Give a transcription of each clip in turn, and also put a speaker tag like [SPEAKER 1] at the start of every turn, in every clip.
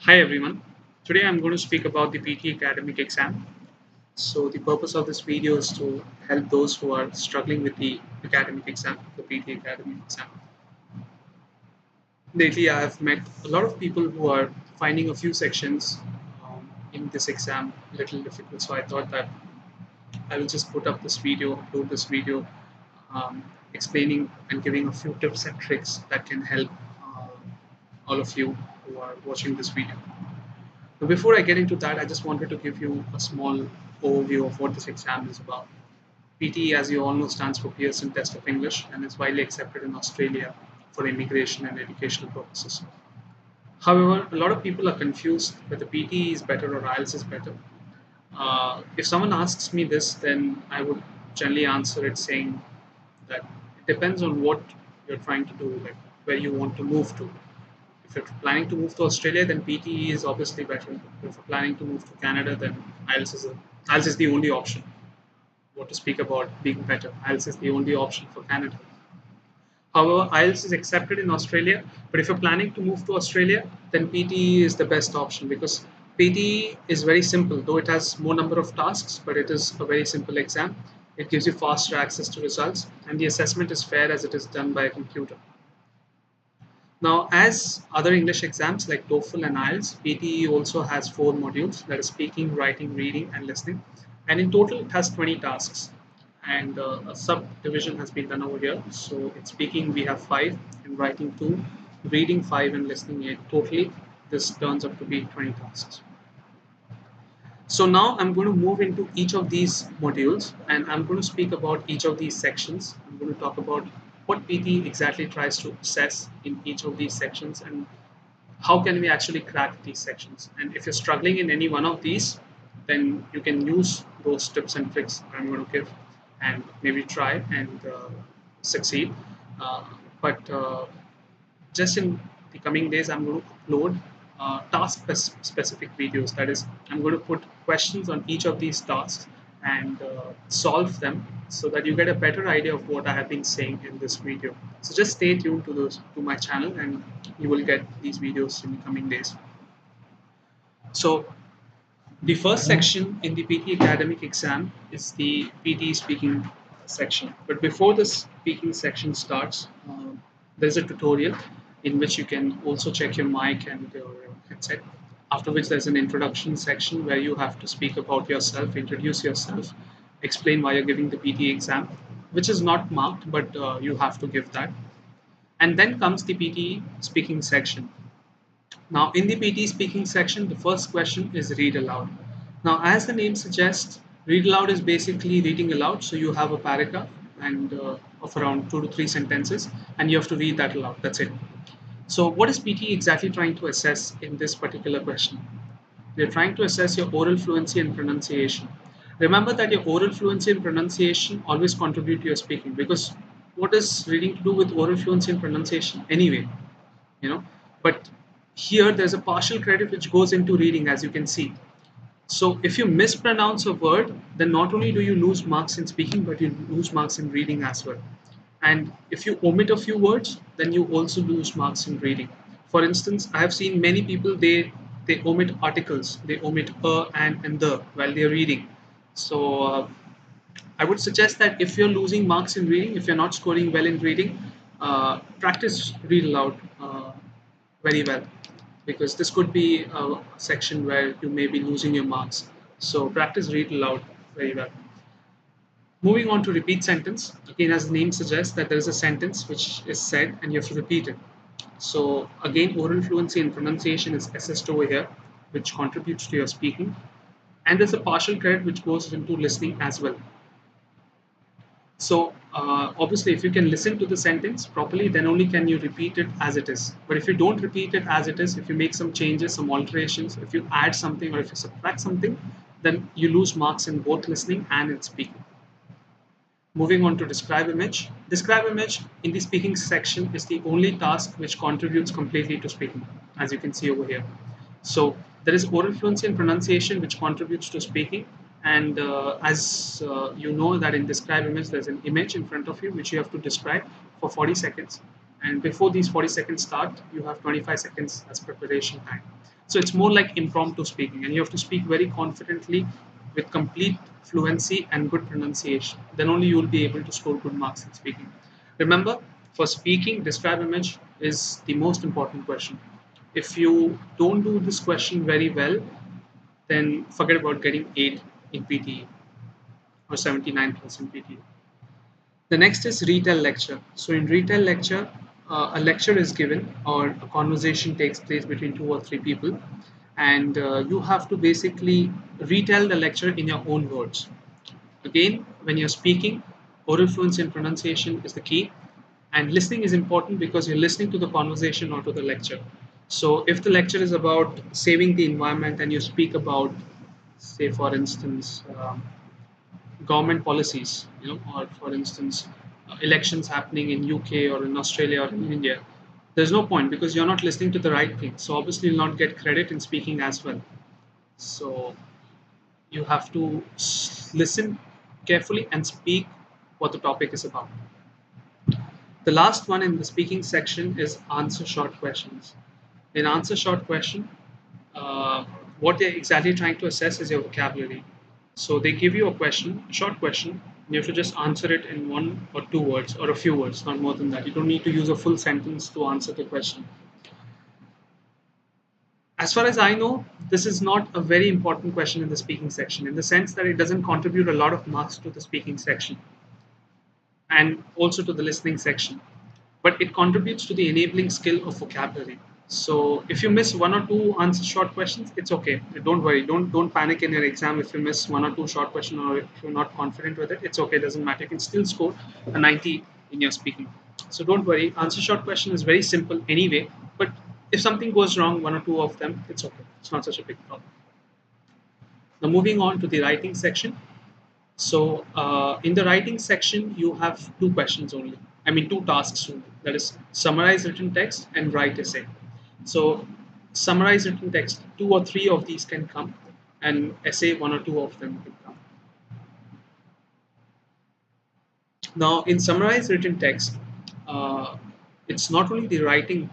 [SPEAKER 1] Hi everyone. Today I'm going to speak about the PTE academic exam. So the purpose of this video is to help those who are struggling with the academic exam, the PTE academic exam. Lately I have met a lot of people who are finding a few sections in this exam a little difficult. So I thought that I will just put up this video, upload this video, explaining and giving a few tips and tricks that can help all of you who are watching this video. So before I get into that, I just wanted to give you a small overview of what this exam is about. PTE, as you all know, stands for Pearson Test of English and is widely accepted in Australia for immigration and educational purposes. However, a lot of people are confused whether PTE is better or IELTS is better. If someone asks me this, then I would generally answer it saying that it depends on what you're trying to do, like where you want to move to. If you're planning to move to Australia, then PTE is obviously better. If you're planning to move to Canada, then IELTS is the only option. What to speak about being better? IELTS is the only option for Canada. However, IELTS is accepted in Australia, but if you're planning to move to Australia, then PTE is the best option because PTE is very simple, though it has more number of tasks, but it is a very simple exam. It gives you faster access to results, and the assessment is fair as it is done by a computer. Now, as other English exams like TOEFL and IELTS, PTE also has 4 modules, that is speaking, writing, reading, and listening. And in total, it has 20 tasks. And a subdivision has been done over here. So in speaking, we have 5, in writing 2, reading 5, and listening 8. Totally, this turns up to be 20 tasks. So now I'm going to move into each of these modules and I'm going to speak about each of these sections. I'm going to talk about what PT exactly tries to assess in each of these sections and how can we actually crack these sections. And if you're struggling in any one of these, then you can use those tips and tricks I'm going to give and maybe try and succeed. But just in the coming days, I'm going to upload task specific videos. That is, I'm going to put questions on each of these tasks and solve them so that you get a better idea of what I have been saying in this video. So just stay tuned to my channel and you will get these videos in the coming days. So the first section in the PT academic exam is the PT speaking section. But before the speaking section starts, there's a tutorial in which you can also check your mic and your headset. After which there's an introduction section where you have to speak about yourself, introduce yourself, explain why you're giving the PT exam, which is not marked, but you have to give that. And then comes the PT speaking section. Now, in the PT speaking section, the first question is read aloud. Now, as the name suggests, read aloud is basically reading aloud. So you have a paragraph and of around 2 to 3 sentences, and you have to read that aloud. That's it. So, what is PT exactly trying to assess in this particular question? They're trying to assess your oral fluency and pronunciation. Remember that your oral fluency and pronunciation always contribute to your speaking because what is reading to do with oral fluency and pronunciation anyway? You know, but here there's a partial credit which goes into reading, as you can see. So if you mispronounce a word, then not only do you lose marks in speaking, but you lose marks in reading as well. And if you omit a few words, then you also lose marks in reading. For instance, I have seen many people, they omit articles, they omit a and the while they're reading. So I would suggest that if you're losing marks in reading, if you're not scoring well in reading, practice read aloud very well because this could be a section where you may be losing your marks. So practice read aloud very well. Moving on to repeat sentence. Again, as the name suggests that there is a sentence which is said and you have to repeat it. So again, oral fluency and pronunciation is assessed over here, which contributes to your speaking. And there's a partial credit which goes into listening as well. So obviously, if you can listen to the sentence properly, then only can you repeat it as it is. But if you don't repeat it as it is, if you make some changes, some alterations, if you add something or if you subtract something, then you lose marks in both listening and in speaking. Moving on to describe image. Describe image in the speaking section is the only task which contributes completely to speaking, as you can see over here. So there is oral fluency and pronunciation which contributes to speaking. And as you know that in describe image, there's an image in front of you which you have to describe for 40 seconds. And before these 40 seconds start, you have 25 seconds as preparation time. So it's more like impromptu speaking, and you have to speak very confidently with complete fluency and good pronunciation. Then only you will be able to score good marks in speaking. Remember, for speaking, describe image is the most important question. If you don't do this question very well, then forget about getting 8 in PTE or 79% PTE. The next is retail lecture. So in retail lecture, a lecture is given or a conversation takes place between two or three people, and you have to basically retell the lecture in your own words. Again, when you're speaking, oral fluency and pronunciation is the key, and listening is important because you're listening to the conversation or to the lecture. So if the lecture is about saving the environment and you speak about, say for instance, government policies, or for instance, elections happening in UK or in Australia or in India, there's no point because you're not listening to the right thing. So obviously you'll not get credit in speaking as well. So you have to listen carefully and speak what the topic is about. The last one in the speaking section is answer short questions. In answer short question, uh, what they're exactly trying to assess is your vocabulary. So they give you a question, a short question, and you have to just answer it in one or two words or a few words, not more than that. You don't need to use a full sentence to answer the question. As far as I know, this is not a very important question in the speaking section in the sense that it doesn't contribute a lot of marks to the speaking section and also to the listening section, but it contributes to the enabling skill of vocabulary. So if you miss one or two answer short questions, it's okay. Don't worry. Don't panic in your exam if you miss one or two short questions or if you're not confident with it. It's okay. It doesn't matter. You can still score a 90 in your speaking. So don't worry. Answer short question is very simple anyway. But if something goes wrong, one or two of them, it's okay. It's not such a big problem. Now moving on to the writing section. So in the writing section, you have two questions only. I mean, two tasks only. That is, summarize written text and write essay. So summarize written text, two or three of these can come, and essay, one or two of them can come. Now, in summarize written text, it's not only the writing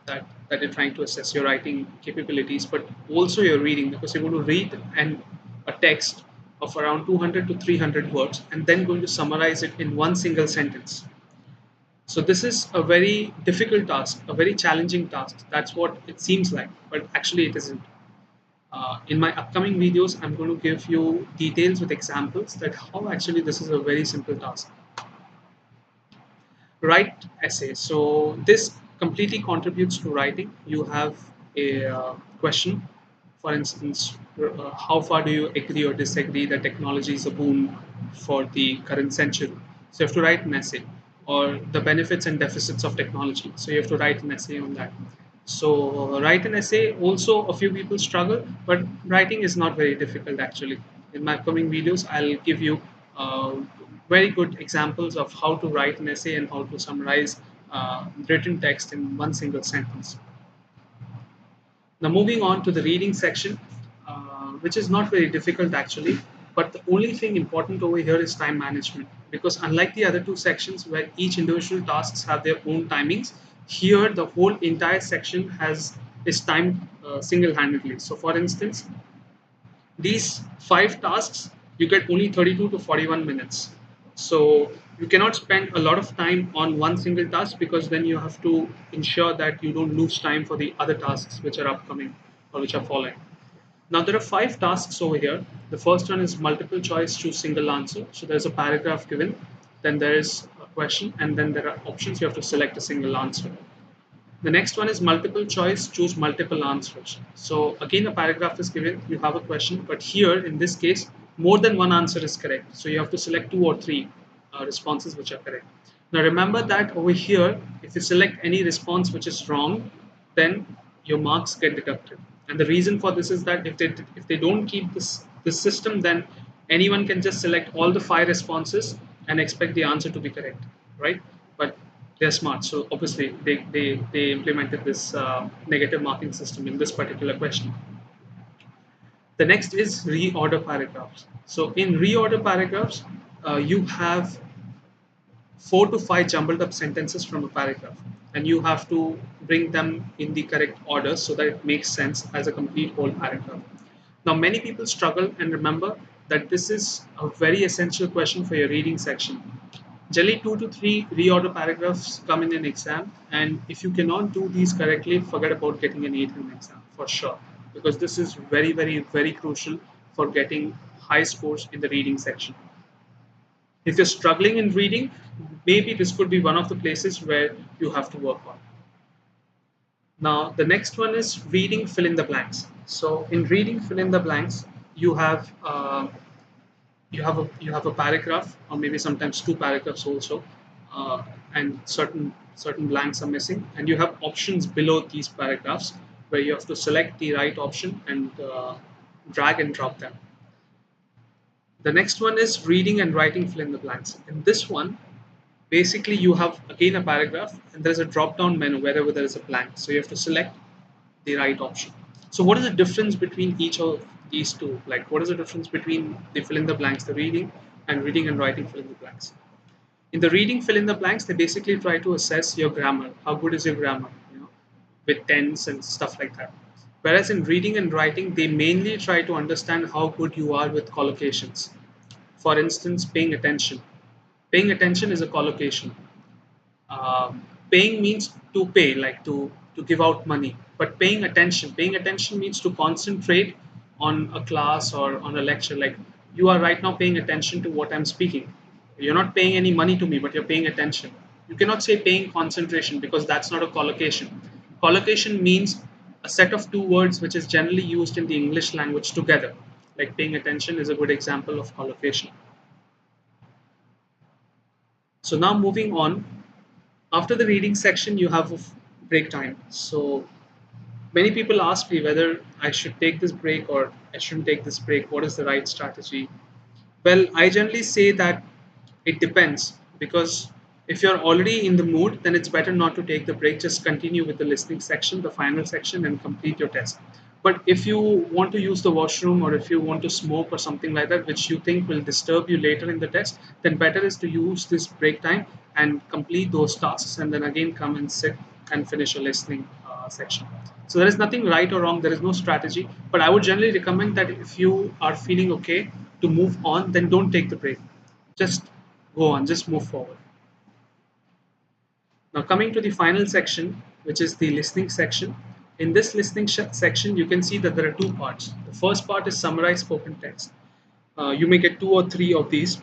[SPEAKER 1] that you're trying to assess your writing capabilities, but also your reading, because you're going to read a text of around 200 to 300 words and then going to summarize it in one single sentence. So this is a very difficult task, a very challenging task. That's what it seems like, but actually it isn't. In my upcoming videos, I'm going to give you details with examples that how actually this is a very simple task. Write essays. So this completely contributes to writing. You have a question, for instance, how far do you agree or disagree that technology is a boon for the current century? So you have to write an essay, or the benefits and deficits of technology. So you have to write an essay on that. So write an essay. Also, a few people struggle, but writing is not very difficult actually. In my upcoming videos, I'll give you very good examples of how to write an essay and how to summarize written text in one single sentence. Now moving on to the reading section, which is not very difficult actually, but the only thing important over here is time management, because unlike the other two sections where each individual tasks have their own timings, here the whole entire section is timed single-handedly. So for instance, these five tasks, you get only 32 to 41 minutes. So you cannot spend a lot of time on one single task, because then you have to ensure that you don't lose time for the other tasks which are upcoming or which are following. Now there are five tasks over here. The first one is multiple choice, choose single answer. So there's a paragraph given, then there is a question, and then there are options. You have to select a single answer. The next one is multiple choice, choose multiple answers. So again, a paragraph is given, you have a question, but here in this case, more than one answer is correct. So you have to select two or three responses which are correct. Now remember that over here, if you select any response which is wrong, then your marks get deducted. And the reason for this is that if they don't keep this system, then anyone can just select all the five responses and expect the answer to be correct, right? But they're smart, so obviously they implemented this negative marking system in this particular question. The next is reorder paragraphs. So in reorder paragraphs, you have 4 to 5 jumbled up sentences from a paragraph, and you have to bring them in the correct order so that it makes sense as a complete whole paragraph. Now, many people struggle, and remember that this is a very essential question for your reading section. Generally, 2 to 3 reorder paragraphs come in an exam, and if you cannot do these correctly, forget about getting an 8 in an exam for sure, because this is very, very, very crucial for getting high scores in the reading section. If you're struggling in reading, maybe this could be one of the places where you have to work on. Now, the next one is reading fill in the blanks. So, in reading fill in the blanks, you have you have a paragraph, or maybe sometimes two paragraphs also, and certain blanks are missing, and you have options below these paragraphs where you have to select the right option and drag and drop them. The next one is reading and writing fill in the blanks. In this one, basically you have again a paragraph and there's a drop down menu wherever there is a blank, so you have to select the right option. So what is the difference between each of these two? Like, what is the difference between the fill in the blanks, the reading, and reading and writing fill in the blanks? In the reading fill in the blanks, they basically try to assess your grammar. How good is your grammar, with tense and stuff like that. Whereas in reading and writing, they mainly try to understand how good you are with collocations. For instance, paying attention. Paying attention is a collocation. Paying means to pay, like to give out money. But paying attention means to concentrate on a class or on a lecture. Like, you are right now paying attention to what I'm speaking. You're not paying any money to me, but you're paying attention. You cannot say paying concentration, because that's not a collocation. Collocation means a set of two words which is generally used in the English language together. Like, paying attention is a good example of collocation. So now moving on, after the reading section, you have a break time. So many people ask me whether I should take this break or I shouldn't take this break. What is the right strategy? Well, I generally say that it depends, because if you're already in the mood, then it's better not to take the break. Just continue with the listening section, the final section, and complete your test. But if you want to use the washroom, or if you want to smoke or something like that, which you think will disturb you later in the test, then better is to use this break time and complete those tasks, and then again come and sit and finish your listening section. So there is nothing right or wrong. There is no strategy. But I would generally recommend that if you are feeling okay to move on, then don't take the break. Just go on. Just move forward. Now, coming to the final section, which is the listening section. In this listening section, you can see that there are two parts. The first part is summarize spoken text. You may get 2 or 3 of these,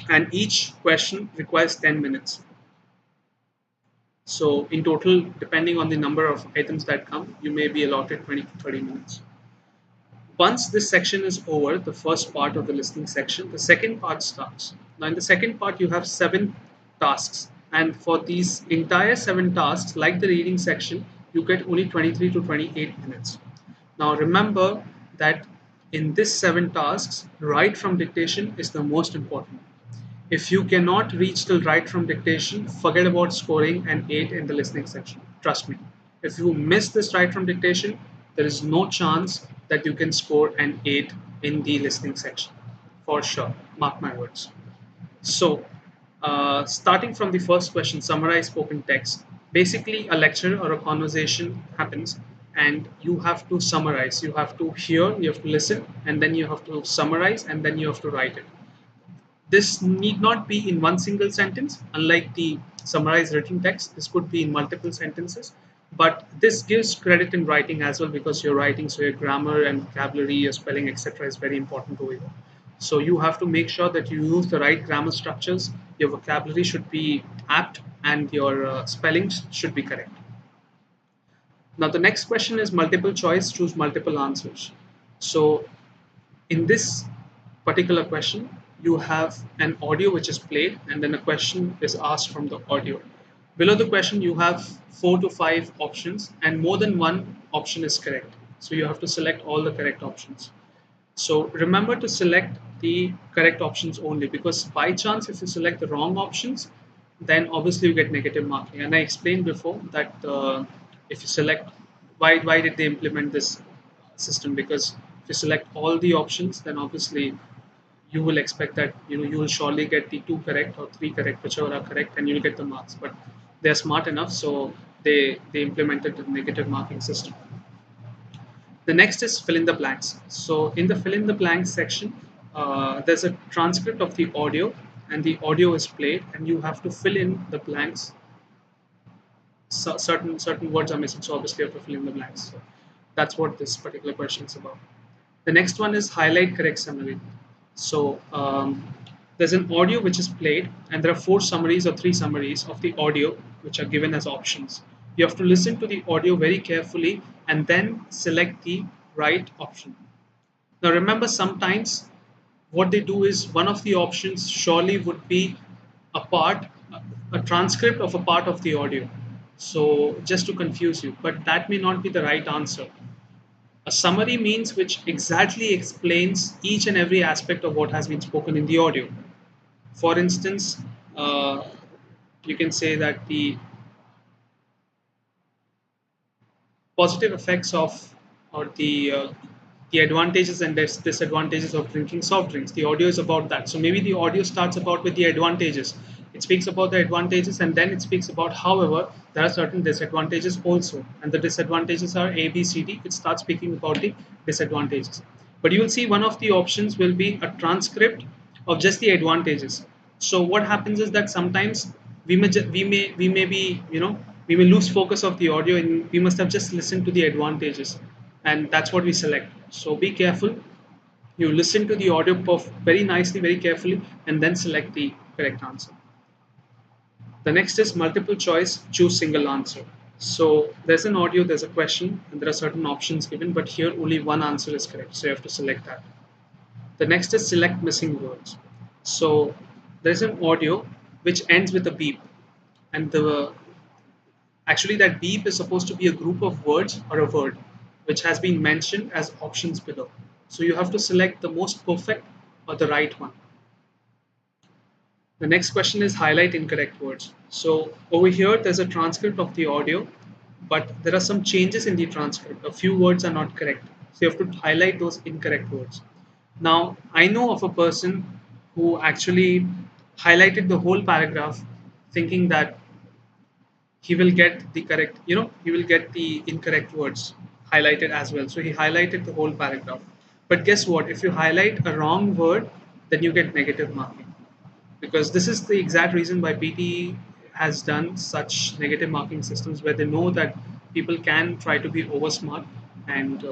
[SPEAKER 1] and each question requires 10 minutes. So in total, depending on the number of items that come, you may be allotted 20 to 30 minutes. Once this section is over, the first part of the listening section, the second part starts. Now, in the second part, you have 7 tasks. And for these entire 7 tasks, like the reading section, you get only 23 to 28 minutes. Now, remember that in this 7 tasks, write from dictation is the most important. If you cannot reach till right from dictation, forget about scoring an 8 in the listening section. Trust me. If you miss this right from dictation, there is no chance that you can score an 8 in the listening section. For sure. Mark my words. So, starting from the first question, summarize spoken text. Basically, a lecture or a conversation happens, and you have to summarize. You have to hear, you have to listen, and then you have to summarize, and then you have to write it. This need not be in one single sentence, unlike the summarized written text. This could be in multiple sentences, but this gives credit in writing as well, because you're writing, so your grammar and vocabulary, your spelling, etc. is very important over here. So you have to make sure that you use the right grammar structures, your vocabulary should be apt, and your spellings should be correct. Now the next question is multiple choice, choose multiple answers. So in this particular question, you have an audio which is played, and then a question is asked from the audio. Below the question, you have 4 to 5 options, and more than one option is correct. So you have to select all the correct options. So remember to select the correct options only, because by chance, if you select the wrong options, then obviously you get negative marking. And I explained before that if you select, why did they implement this system? Because if you select all the options, then obviously you will expect that you will surely get the 2 correct or 3 correct, whichever are correct, and you'll get the marks. But they're smart enough, so they implemented the negative marking system. The next is fill in the blanks. So in the fill in the blanks section, there's a transcript of the audio, and the audio is played, and you have to fill in the blanks. So certain words are missing, so obviously you have to fill in the blanks. So that's what this particular question is about. The next one is highlight correct summary. So there's an audio which is played, and there are four summaries or three summaries of the audio which are given as options. You have to listen to the audio very carefully and then select the right option. Now remember, sometimes what they do is one of the options surely would be a part, a transcript of a part of the audio. So just to confuse you, but that may not be the right answer. A summary means which exactly explains each and every aspect of what has been spoken in the audio. For instance, you can say that the positive effects of, or the advantages and disadvantages of drinking soft drinks. The audio is about that. So maybe the audio starts about with the advantages. It speaks about the advantages, and then it speaks about, however, there are certain disadvantages also, and the disadvantages are A, B, C, D. It starts speaking about the disadvantages. But you will see one of the options will be a transcript of just the advantages. So what happens is that sometimes we may be, we may lose focus of the audio, and we must have just listened to the advantages, and that's what we select. So be careful. You listen to the audio very nicely, very carefully, and then select the correct answer. The next is multiple choice, choose single answer. So there's an audio, there's a question, and there are certain options given, but here only one answer is correct, so you have to select that. The next is select missing words. So there's an audio which ends with a beep, and the actually that beep is supposed to be a group of words or a word which has been mentioned as options below. So you have to select the most perfect or the right one. The next question is highlight incorrect words. So over here, there's a transcript of the audio, but there are some changes in the transcript. A few words are not correct. So you have to highlight those incorrect words. Now, I know of a person who actually highlighted the whole paragraph thinking that he will get the correct, he will get the incorrect words highlighted as well. So he highlighted the whole paragraph. But guess what? If you highlight a wrong word, then you get negative marking, because this is the exact reason why PTE has done such negative marking systems, where they know that people can try to be over smart and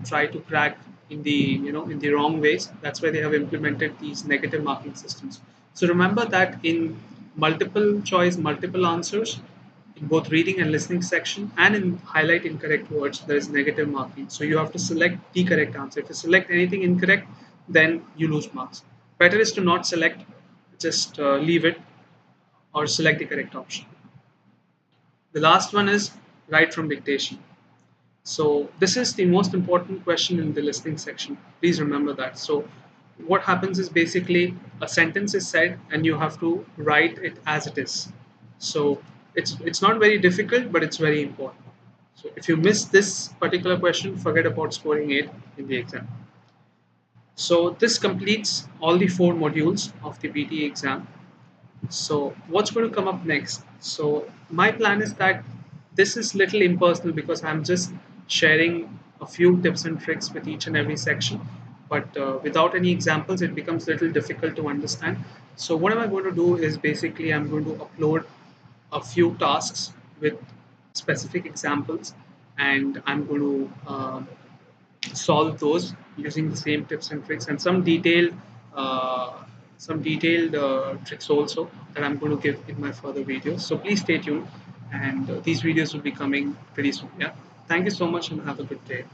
[SPEAKER 1] try to crack in the, in the wrong ways. That's why they have implemented these negative marking systems. So remember that in multiple choice, multiple answers, in both reading and listening section, and in highlight incorrect words, there is negative marking. So you have to select the correct answer. If you select anything incorrect, then you lose marks. Better is to not select, just leave it, or select the correct option. The last one is write from dictation. So this is the most important question in the listening section. Please remember that. So what happens is basically a sentence is said and you have to write it as it is. So it's not very difficult, but it's very important. So if you miss this particular question, forget about scoring 8 in the exam. So this completes all the 4 modules of the PTE exam. So what's going to come up next? So my plan is that this is little impersonal, because I'm just sharing a few tips and tricks with each and every section. But without any examples, it becomes a little difficult to understand. So what am I going to do is basically I'm going to upload a few tasks with specific examples, and I'm going to solve those using the same tips and tricks, and uh, some detailed tricks also that I'm going to give in my further videos. So please stay tuned, and these videos will be coming pretty soon. Yeah, thank you so much and have a good day.